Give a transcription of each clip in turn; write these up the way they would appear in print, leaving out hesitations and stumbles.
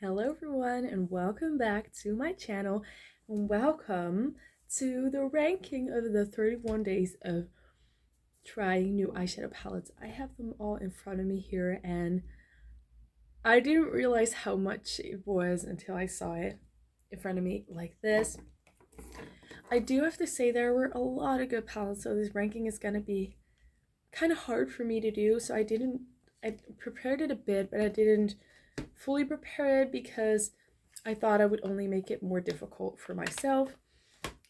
Hello everyone and welcome back to my channel and welcome to the ranking of the 31 days of trying new eyeshadow palettes. I have them all in front of me here and I didn't realize how much it was until I saw it in front of me like this. I do have to say there were a lot of good palettes, so this ranking is gonna be kind of hard for me to do, so I prepared it a bit, but I didn't fully prepare it because I thought I would only make it more difficult for myself.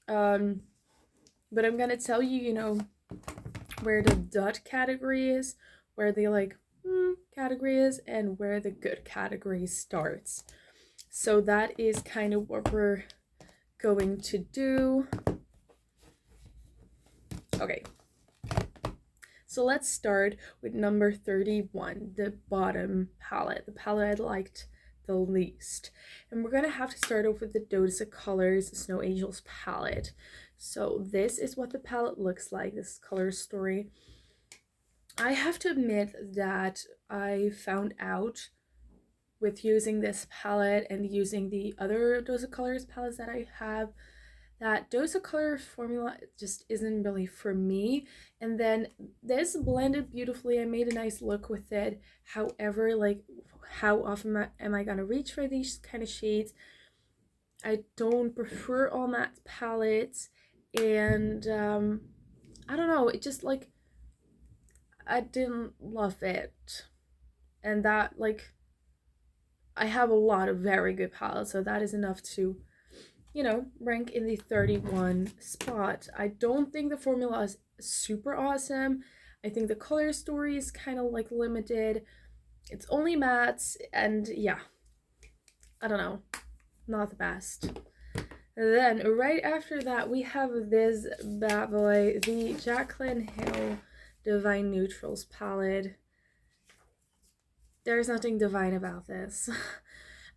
But I'm gonna tell you, where the dud category is, where the category is, and where the good category starts. So that is kind of what we're going to do. Okay. So let's start with number 31, the bottom palette, the palette I liked the least. And we're gonna have to start off with the Beauté Colors Snow Angels palette. So this is what the palette looks like, this color story. I have to admit that I found out with using this palette and using the other Beauté Colors palettes that I have that Beauté Colors formula just isn't really for me. And then this blended beautifully. I made a nice look with it. However, like, how often am I gonna reach for these kind of shades? I don't prefer all matte palettes, and I don't know, it just like I didn't love it. And that, like, I have a lot of very good palettes, so that is enough to rank in the 31 spot. I don't think the formula is super awesome. I think the color story is kind of like limited. It's only mattes, and yeah, I don't know, not the best. Then right after that we have this bad boy, the Jaclyn Hill Divine Neutrals palette. There's nothing divine about this.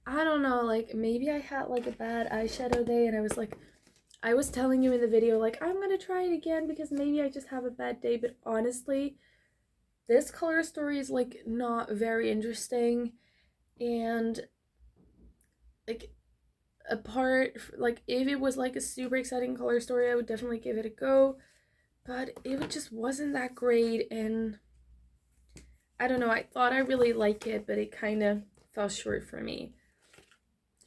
I don't know, like, maybe I had like a bad eyeshadow day and I was telling you in the video, like, I'm gonna try it again because maybe I just have a bad day, but honestly, this color story is like not very interesting. And like, apart, like, if it was like a super exciting color story, I would definitely give it a go, but it just wasn't that great. And I don't know, I thought I really liked it, but it kind of fell short for me.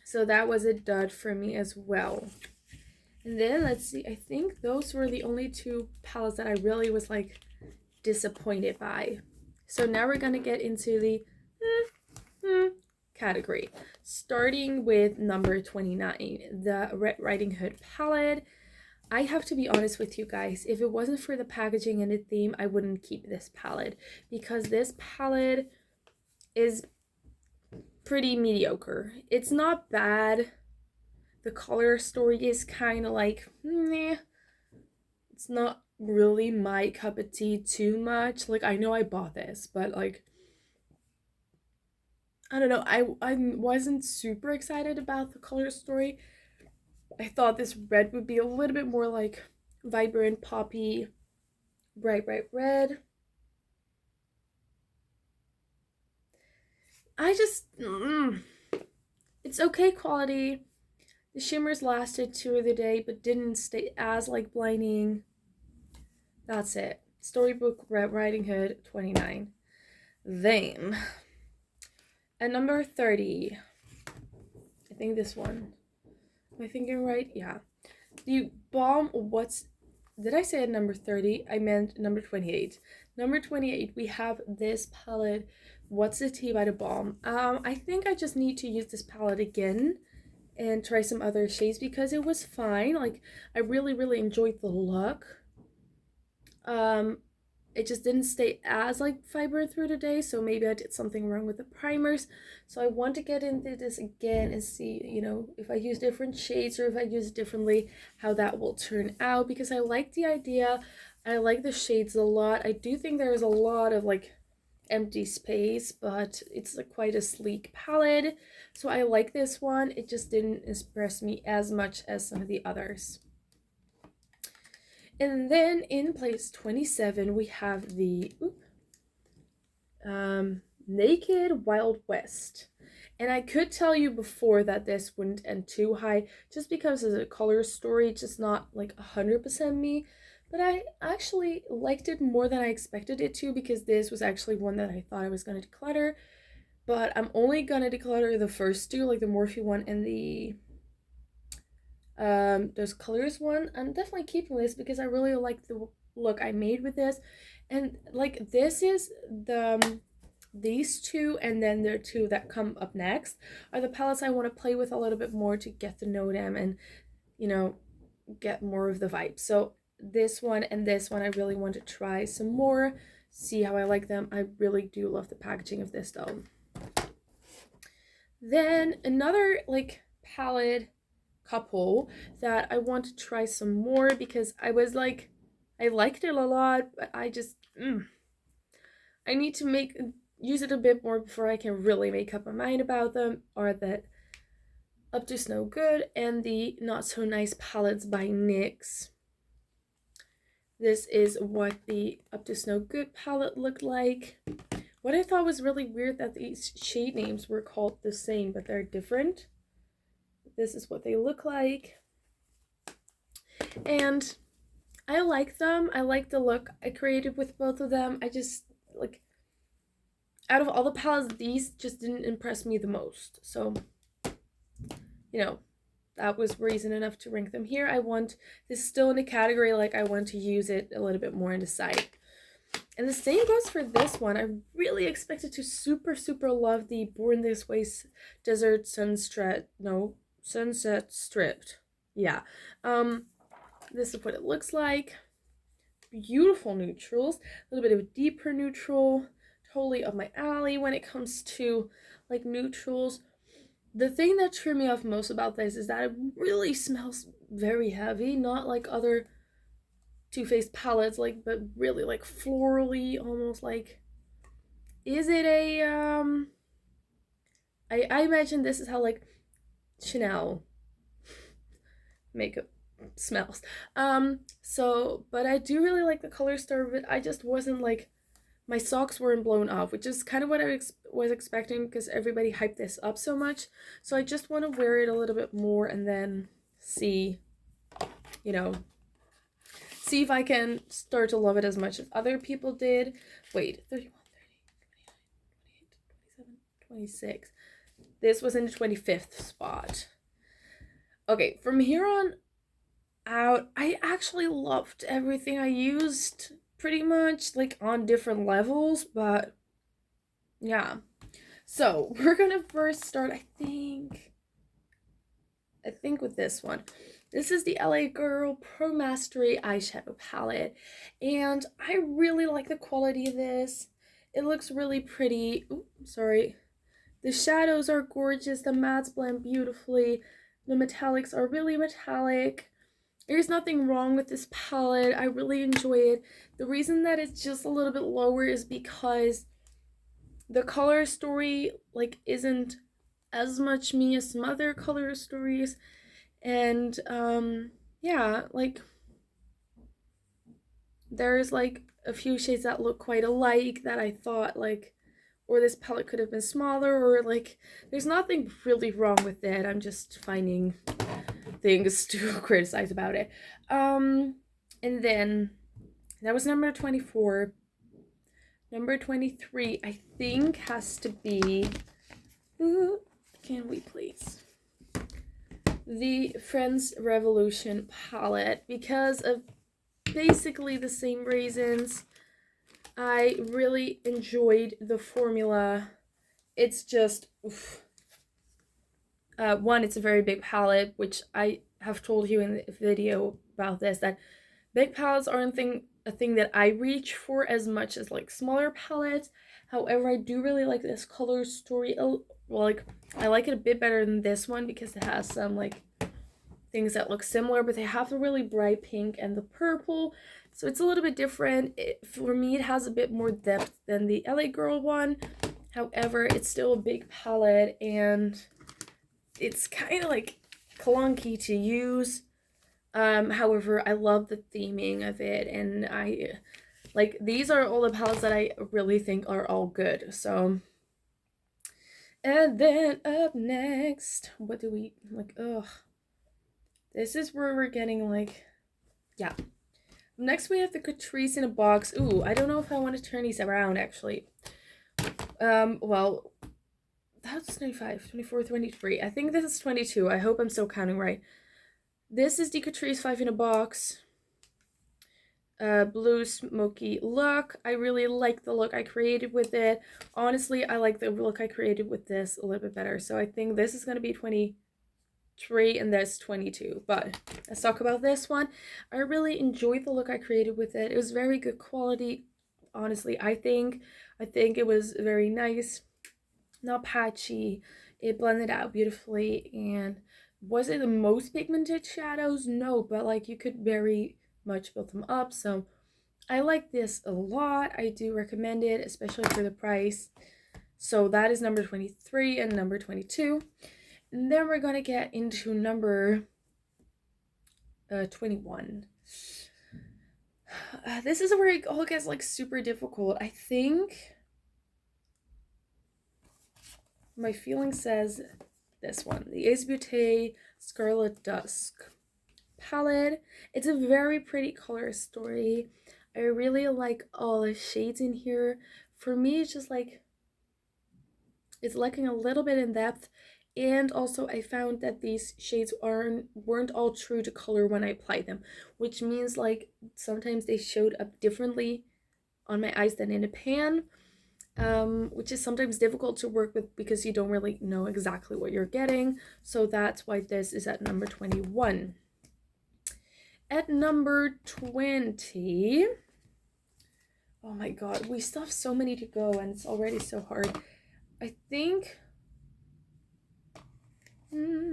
So that was a dud for me as well. And then let's see, I think those were the only two palettes that I really was like disappointed by. So now we're gonna get into the category, starting with number 29, the Red Riding Hood palette. I have to be honest with you guys, if it wasn't for the packaging and the theme, I wouldn't keep this palette, because this palette is pretty mediocre. It's not bad. The color story is kind of like, meh. It's not really my cup of tea too much. Like, I know I bought this, but like, I don't know. I wasn't super excited about the color story. I thought this red would be a little bit more like vibrant, poppy, bright red. It's okay quality. The shimmers lasted two of the day, but didn't stay as like blinding. That's it. Storybook Red Riding Hood 29. Then, at number 30, I think this one. Am I thinking right? Yeah. The Balm, did I say at number 30? I meant number 28. Number 28, we have this palette, What's the Tea by the Balm. I think I just need to use this palette again and try some other shades because it was fine. Like, I really enjoyed the look. It just didn't stay as like vibrant through the day, so maybe I did something wrong with the primers. So I want to get into this again and see, if I use different shades or if I use it differently, how that will turn out, because I like the idea. I like the shades a lot. I do think there's a lot of like empty space, but it's like quite a sleek palette, so I like this one. It just didn't impress me as much as some of the others. And then in place 27, we have the Naked Wild West. And I could tell you before that this wouldn't end too high just because of the color story, just not like 100% me. But I actually liked it more than I expected it to, because this was actually one that I thought I was going to declutter. But I'm only going to declutter the first two, like the Morphe one and the those colors one. I'm definitely keeping this because I really like the look I made with this. And like this is the these two, and then the two that come up next are the palettes I want to play with a little bit more to get to know them and, you know, get more of the vibe. So this one and this one I really want to try some more, see how I like them. I really do love the packaging of this though. Then another like palette couple that I want to try some more because I was like, I liked it a lot, but I just I need to use it a bit more before I can really make up my mind about them, are that Up to No Good and the Not So Nice palettes by NYX. This is what the Up to No Good palette looked like. What I thought was really weird that these shade names were called the same, but they're different. This is what they look like. And I like them. I like the look I created with both of them. I just, like, out of all the palettes, these just didn't impress me the most. So, you know, that was reason enough to rank them here. I want this still in a category, like I want to use it a little bit more and decide. And the same goes for this one. I really expected to super love the Born This Way Desert Sunset Stripped. Yeah. This is what it looks like. Beautiful neutrals, a little bit of a deeper neutral, totally up my alley when it comes to like neutrals. The thing that threw me off most about this is that it really smells very heavy, not like other Too Faced palettes, like, but really like florally, almost like, is it a I imagine this is how like Chanel makeup smells. So, but I do really like the color story of it. I just wasn't like, my socks weren't blown off, which is kind of what I was expecting because everybody hyped this up so much. So I just want to wear it a little bit more and then see, you know, see if I can start to love it as much as other people did. Wait, 31, 30, 28, 27, 26. This was in the 25th spot. Okay, from here on out, I actually loved everything I used pretty much, like on different levels, but yeah. So we're gonna first start, I think with this one. This is the LA Girl Pro Mastery eyeshadow palette, and I really like the quality of this. It looks really pretty. Ooh, sorry. The shadows are gorgeous, the mattes blend beautifully, the metallics are really metallic. There's nothing wrong with this palette. I really enjoy it. The reason that it's just a little bit lower is because the color story like isn't as much me as some other color stories. And yeah, like there's like a few shades that look quite alike that I thought like, or this palette could have been smaller, or like there's nothing really wrong with it. I'm just finding things to criticize about it. And then that was number 24. Number 23, I think, has to be, ooh, can we please, the Friends Revolution palette, because of basically the same reasons. I really enjoyed the formula. It's just, oof. One, it's a very big palette, which I have told you in the video about this, that big palettes aren't a thing that I reach for as much as like smaller palettes. However, I do really like this color story. Well, like I like it a bit better than this one because it has some like things that look similar, but they have the really bright pink and the purple, so it's a little bit different. For me, it has a bit more depth than the LA Girl one. However, it's still a big palette and it's kind of like clunky to use. However, I love the theming of it, and I like, these are all the palettes that I really think are all good. So, And then up next, what do we, like, ugh. This is where we're getting, like, yeah. Next we have the Catrice in a box. Ooh, I don't know if I want to turn these around, actually. Well, that's 25, 24, 23. I think this is 22. I hope I'm still counting right. This is the Catrice 5 in a box. Blue smoky look. I really like the look I created with it. Honestly, I like the look I created with this a little bit better. So I think this is going to be 23 and this 22. But let's talk about this one. I really enjoyed the look I created with it. It was very good quality. Honestly, I think it was very nice. Not patchy. It blended out beautifully. And was it the most pigmented shadows? No, but like you could very much build them up. So I like this a lot. I do recommend it, especially for the price. So that is number 23 and number 22. And then we're gonna get into number 21. This is where it all gets like super difficult. I think my feeling says this one, the Beauté Scarlet Dusk palette. It's a very pretty color story. I really like all the shades in here. For me, it's just like it's lacking a little bit in depth, and also I found that these shades weren't all true to color when I applied them, which means like sometimes they showed up differently on my eyes than in a pan, which is sometimes difficult to work with because you don't really know exactly what you're getting. So that's why this is at number 21. At number 20, oh my god, we still have so many to go and it's already so hard. I think, no,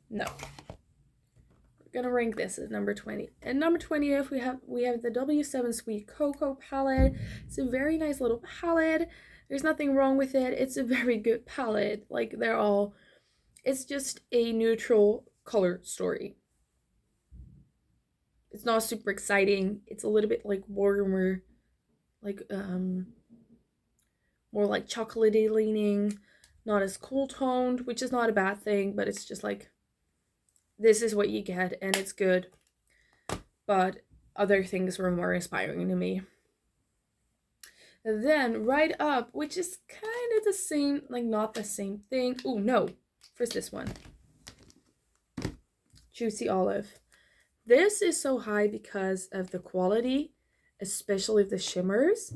we're gonna rank this at number 20. At number 20th, we have the W7 Sweet Coco palette. It's a very nice little palette. There's nothing wrong with it. It's a very good palette. Like it's just a neutral color story. It's not super exciting. It's a little bit like warmer, like more like chocolatey leaning, not as cool toned, which is not a bad thing, but it's just like this is what you get and it's good. But other things were more inspiring to me. And then right up, which is kind of the same, like not the same thing. Oh no, first this one. Juicy Olive. This is so high because of the quality, especially of the shimmers.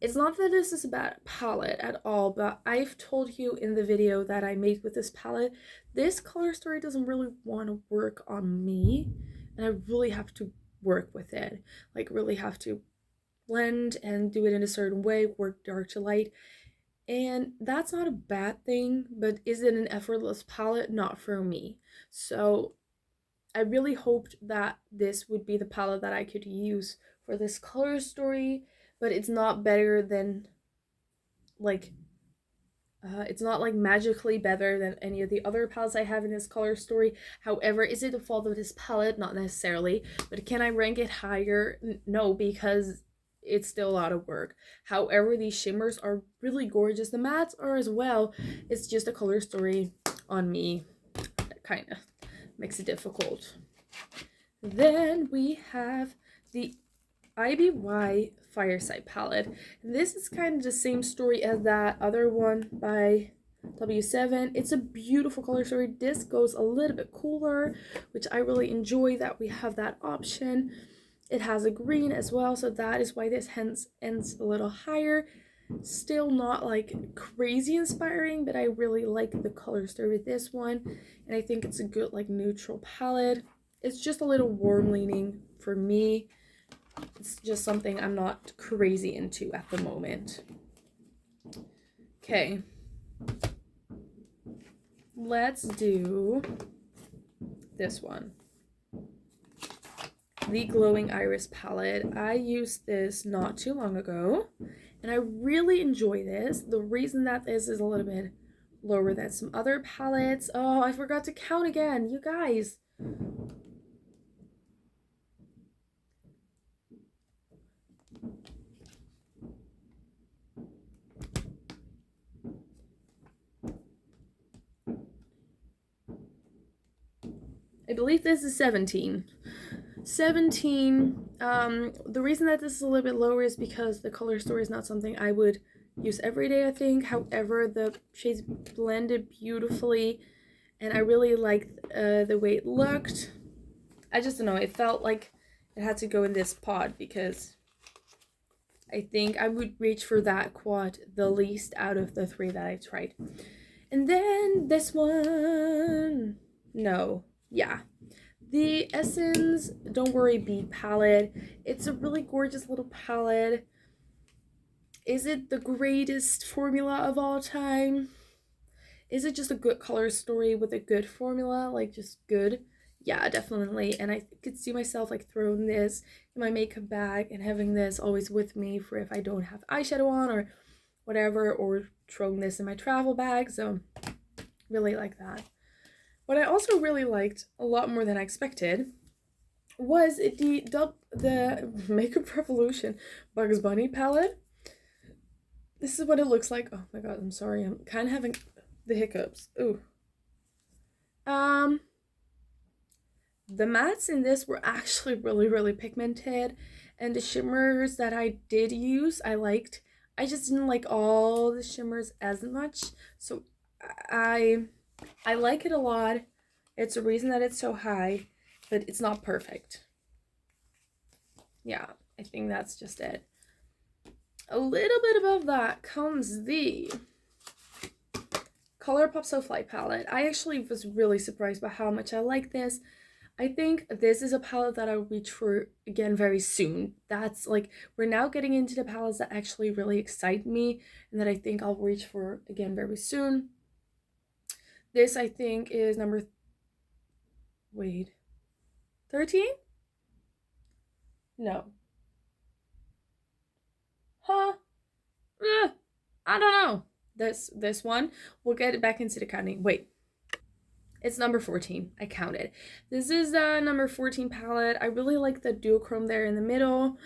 It's not that this is a bad palette at all, but I've told you in the video that I made with this palette, this color story doesn't really want to work on me, and I really have to work with it. Like really have to blend and do it in a certain way, work dark to light. And that's not a bad thing, but is it an effortless palette? Not for me. So I really hoped that this would be the palette that I could use for this color story, but it's not better than, like, it's not like magically better than any of the other palettes I have in this color story. However, is it the fault of this palette? Not necessarily, but can I rank it higher? No, because it's still a lot of work. However, these shimmers are really gorgeous. The mattes are as well. It's just a color story on me that kind of makes it difficult. Then we have the IBY Fireside palette. This is kind of the same story as that other one by W7. It's a beautiful color story. This goes a little bit cooler, which I really enjoy that we have that option. It has a green as well, so that is why this hence ends a little higher. Still not like crazy inspiring, but I really like the color story with this one, and I think it's a good like neutral palette. It's just a little warm leaning for me. It's just something I'm not crazy into at the moment. Okay, let's do this one. The Glowing Iris palette. I used this not too long ago, and I really enjoy this. The reason that this is a little bit lower than some other palettes. Oh, I forgot to count again, you guys. I believe this is 17. 17. The reason that this is a little bit lower is because the color story is not something I would use every day, I think. However, the shades blended beautifully, and I really liked the way it looked. I just don't know, it felt like it had to go in this pot because I think I would reach for that quad the least out of the 3 that I tried. And then this one. No. Yeah. The Essence Don't Worry Bead palette. It's a really gorgeous little palette. Is it the greatest formula of all time? Is it just a good color story with a good formula? Like, just good? Yeah, definitely. And I could see myself like throwing this in my makeup bag and having this always with me for if I don't have eyeshadow on or whatever, or throwing this in my travel bag. So really like that. What I also really liked a lot more than I expected was the Makeup Revolution Bugs Bunny palette. This is what it looks like. Oh my god, I'm sorry. I'm kind of having the hiccups. Ooh. The mattes in this were actually really pigmented, and the shimmers that I did use, I liked. I just didn't like all the shimmers as much, so I like it a lot. It's a reason that it's so high, but it's not perfect. Yeah, I think that's just it. A little bit above that comes the ColourPop So Fly palette. I actually was really surprised by how much I like this. I think this is a palette that I'll reach for again very soon. That's like, we're now getting into the palettes that actually really excite me and that I think I'll reach for again very soon. This I think is number, wait, 13? No. Huh? I don't know. This one. We'll get it back into the counting. Wait. It's number 14. I counted. This is the number 14 palette. I really like the duochrome there in the middle.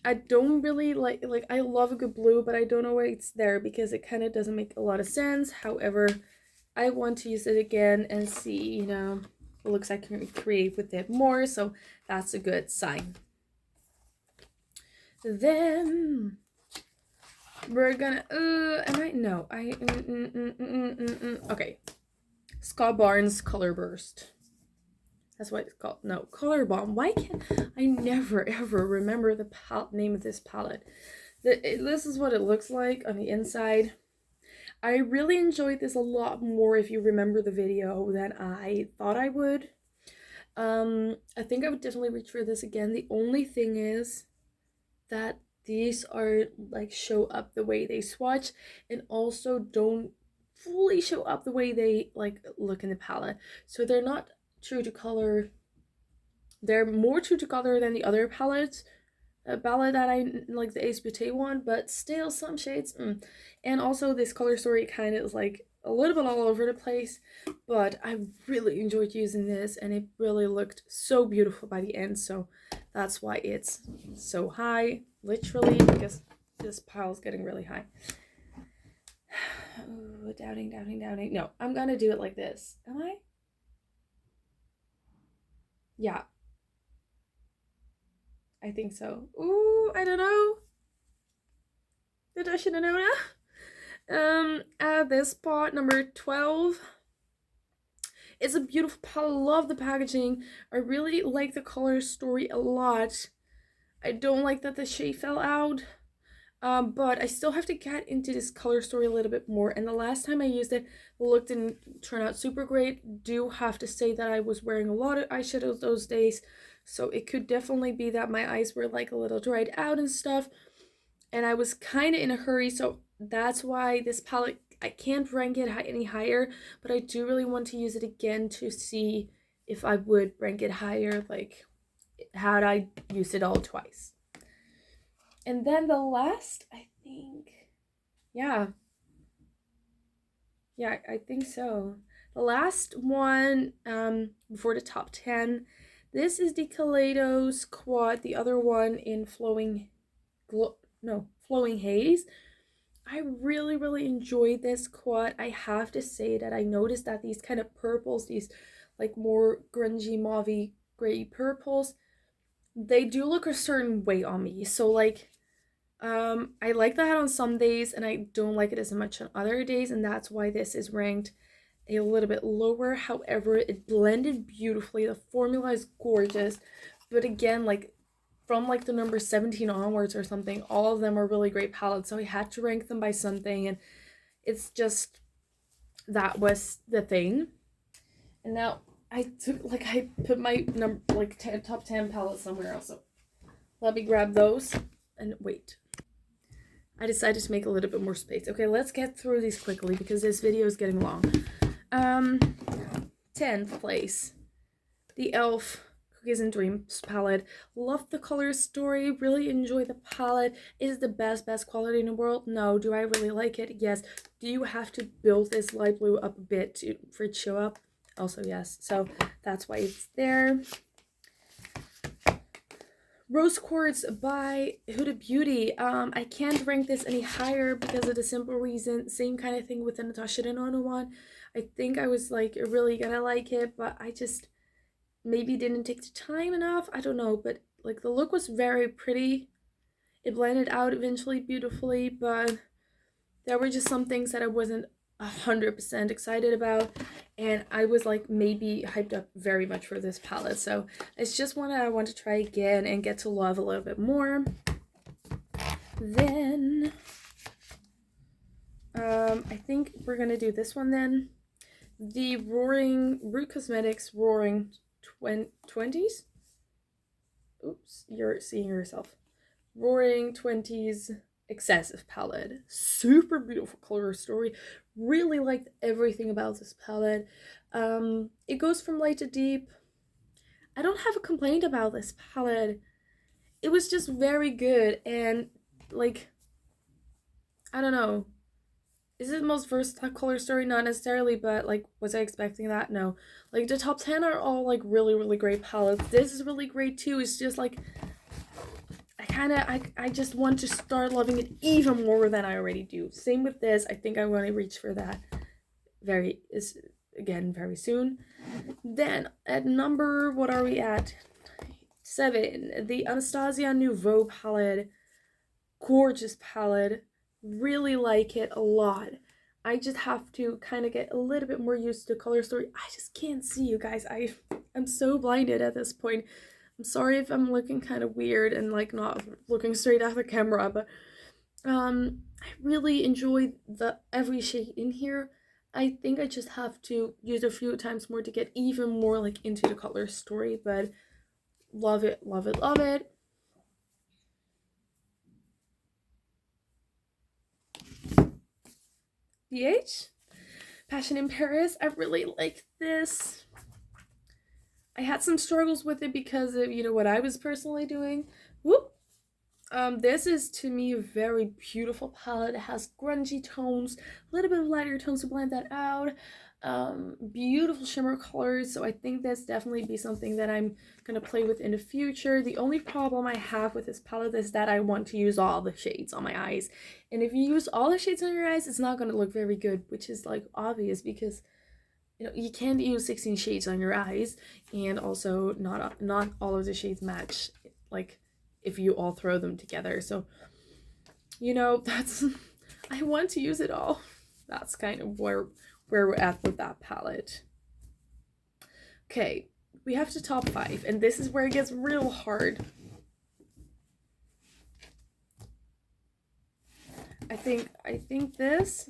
I don't really like I love a good blue, but I don't know why it's there because it kind of doesn't make a lot of sense. However, I want to use it again and see, you know, what looks I can create with it more. So that's a good sign. Then we're gonna, okay. Scott Barnes Color Burst. That's what it's called. No, Color Balm. Why can't I never ever remember the name of this palette? This is what it looks like on the inside. I really enjoyed this a lot more, if you remember the video, than I thought I would. I think I would definitely reach for this again. The only thing is that these are like show up the way they swatch and also don't fully show up the way they like look in the palette. So they're not true to color. They're more true to color than the other palettes. A palette that I like, the Ace Beauté one, but still some shades. And also this color story kind of is like a little bit all over the place, but I really enjoyed using this and it really looked so beautiful by the end. So that's why it's so high, literally, because this pile's getting really high. Ooh, doubting. No, I'm gonna do it like this. Am I? Yeah. I think so. Ooh, I don't know. Did I should have known that? At this spot, number 12. It's a beautiful palette. I love the packaging. I really like the color story a lot. I don't like that the shade fell out. But I still have to get into this color story a little bit more. And the last time I used it, the look didn't turn out super great. Do have to say that I was wearing a lot of eyeshadows those days. So it could definitely be that my eyes were like a little dried out and stuff. And I was kind of in a hurry. So that's why this palette, I can't rank it any higher. But I do really want to use it again to see if I would rank it higher. Like, had I used it all twice. And then the last, I think, yeah, I think so. The last one, before the top 10, this is the Kaleidos Quad, the other one in Flowing Haze. I really enjoyed this quad. I have to say that I noticed that these kind of purples, these like more grungy mauve gray purples, they do look a certain way on me. So like I like that on some days and I don't like it as much on other days, and that's why this is ranked a little bit lower. However, it blended beautifully. The formula is gorgeous. But again, like from like the number 17 onwards or something, all of them are really great palettes. So I had to rank them by something, and it's just that was the thing. And now I put my number like top 10 palettes somewhere else. So let me grab those and wait. I decided to make a little bit more space. Okay, let's get through these quickly because this video is getting long. 10th place, the E.l.f. Cookies and Dreams palette. Love the color story, really enjoy the palette. Is it the best quality in the world? No. Do I really like it? Yes. Do you have to build this light blue up a bit for it to show up? Also yes. So that's why it's there. Rose Quartz by Huda Beauty. I can't rank this any higher because of the simple reason, same kind of thing with the Natasha Denona one. I think I was like really gonna like it, but I just maybe didn't take the time enough. I don't know, but like the look was very pretty. It blended out eventually beautifully, but there were just some things that I wasn't 100% excited about, and I was like maybe hyped up very much for this palette. So it's just one that I want to try again and get to love a little bit more. Then I think we're gonna do this one then. The Beauté Cosmetics Roaring 20s. Oops, you're seeing yourself. Roaring 20s Excessive palette. Super beautiful color story. Really liked everything about this palette. It goes from light to deep. I don't have a complaint about this palette. It was just very good, and like, I don't know. Is it the most versatile color story? Not necessarily, but like, was I expecting that? No. Like, the top 10 are all like really, really great palettes. This is really great too. It's just like, I just want to start loving it even more than I already do. Same with this. I think I'm going to reach for that very soon. Then at number, what are we at? 7, the Anastasia Nouveau palette. Gorgeous palette. Really like it a lot. I just have to kind of get a little bit more used to color story. I just can't see you guys. I'm so blinded at this point. I'm sorry if I'm looking kind of weird and like not looking straight at the camera, but I really enjoyed every shade in here. I think I just have to use it a few times more to get even more like into the color story, but love it, love it, love it. BH Passion in Paris. I really like this. I had some struggles with it because of, you know, what I was personally doing. Whoop. This is to me a very beautiful palette. It has grungy tones, a little bit of lighter tones to blend that out. Beautiful shimmer colors. So I think that's definitely be something that I'm gonna play with in the future. The only problem I have with this palette is that I want to use all the shades on my eyes. And if you use all the shades on your eyes, it's not gonna look very good, which is like obvious because you know, you can't use 16 shades on your eyes, and also not all of the shades match, like if you all throw them together. So, you know, that's I want to use it all. That's kind of where we're at with that palette. Okay, we have to top 5, and this is where it gets real hard. I think this,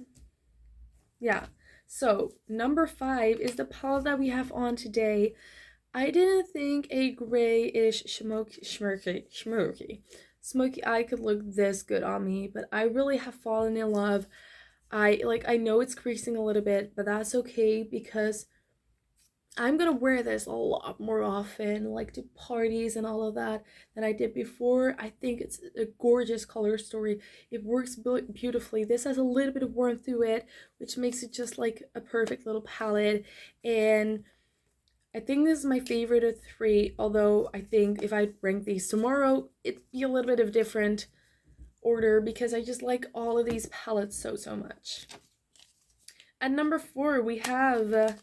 yeah. So, number 5 is the palette that we have on today. I didn't think a grayish smoky eye could look this good on me, but I really have fallen in love. I know it's creasing a little bit, but that's okay because I'm gonna wear this a lot more often, like to parties and all of that, than I did before. I think it's a gorgeous color story. It works beautifully. This has a little bit of warmth to it, which makes it just like a perfect little palette. And I think this is my favorite of 3, although I think if I rank these tomorrow, it'd be a little bit of different order because I just like all of these palettes so much. At number 4, we have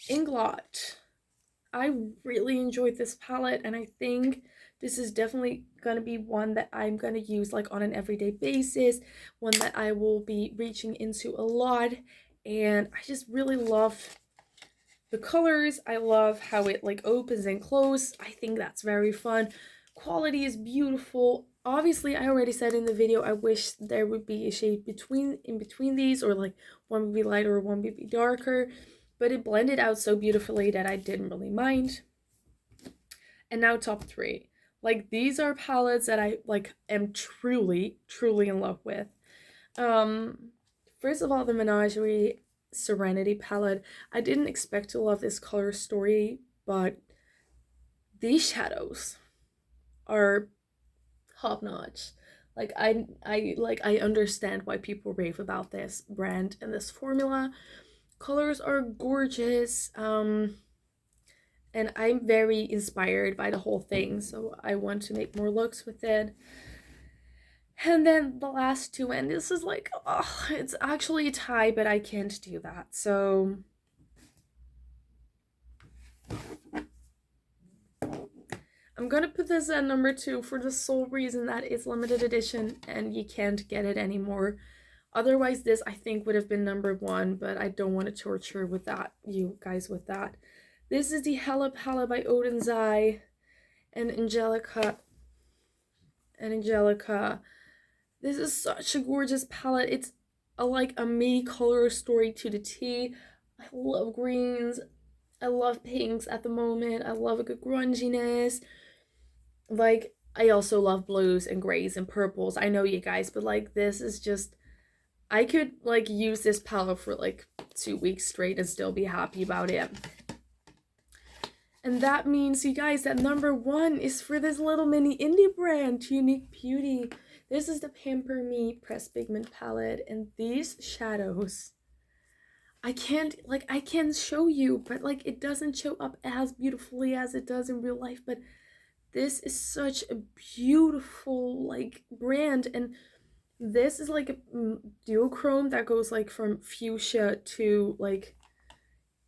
Inglot I really enjoyed this palette, and I think this is definitely going to be one that I'm going to use like on an everyday basis, one that I will be reaching into a lot. And I just really love the colors. I love how it like opens and closes. I think that's very fun. Quality is beautiful. Obviously, I already said in the video I wish there would be a shade in between these, or like one would be lighter or one would be darker, but it blended out so beautifully that I didn't really mind. And now top 3. Like, these are palettes that I like am truly in love with. First of all, the Menagerie Serenity palette. I didn't expect to love this color story, but these shadows are top notch. Like, I understand why people rave about this brand and this formula. Colors are gorgeous. And I'm very inspired by the whole thing, so I want to make more looks with it. And then the last 2, and this is like, oh, it's actually a tie, but I can't do that. So I'm gonna put this at number 2 for the sole reason that it's limited edition and you can't get it anymore. Otherwise, this I think would have been number 1, but I don't want to torture with that, you guys, with that. This is the Hella palette by Odin's Eye and Angelica. This is such a gorgeous palette. It's like a me color story to the T. I love greens. I love pinks at the moment. I love a good grunginess. Like, I also love blues and grays and purples. I know you guys, but like this is just, I could like use this palette for like 2 weeks straight and still be happy about it. And that means, you guys, that number 1 is for this little mini indie brand, Unique Beauty. This is the Pamper Me Pressed Pigment palette, and these shadows, I can't show you, but like it doesn't show up as beautifully as it does in real life, but this is such a beautiful like brand. And this is like a duochrome that goes like from fuchsia to like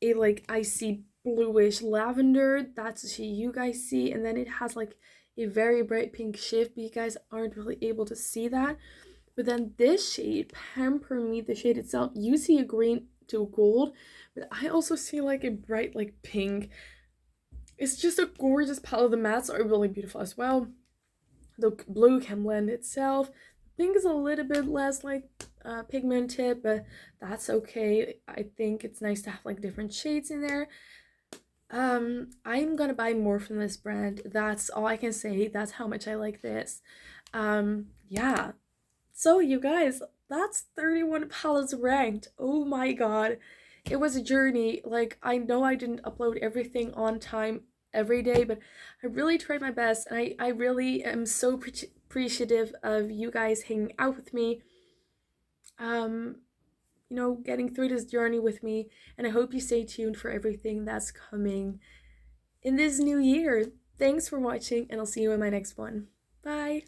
a like icy bluish lavender. That's what you guys see, and then it has like a very bright pink shift, but you guys aren't really able to see that. But then this shade, Pamper Me, the shade itself, you see a green to gold, but I also see like a bright like pink. It's just a gorgeous palette. The mattes are really beautiful as well. The blue can blend itself. Pink is a little bit less like pigmented, but that's okay. I think it's nice to have like different shades in there. I'm gonna buy more from this brand. That's all I can say. That's how much I like this. Yeah. So you guys, that's 31 palettes ranked. Oh my god. It was a journey. Like, I know I didn't upload everything on time every day, but I really tried my best, and I really am so appreciative of you guys hanging out with me. You know, getting through this journey with me, and I hope you stay tuned for everything that's coming in this new year. Thanks for watching, and I'll see you in my next one. Bye!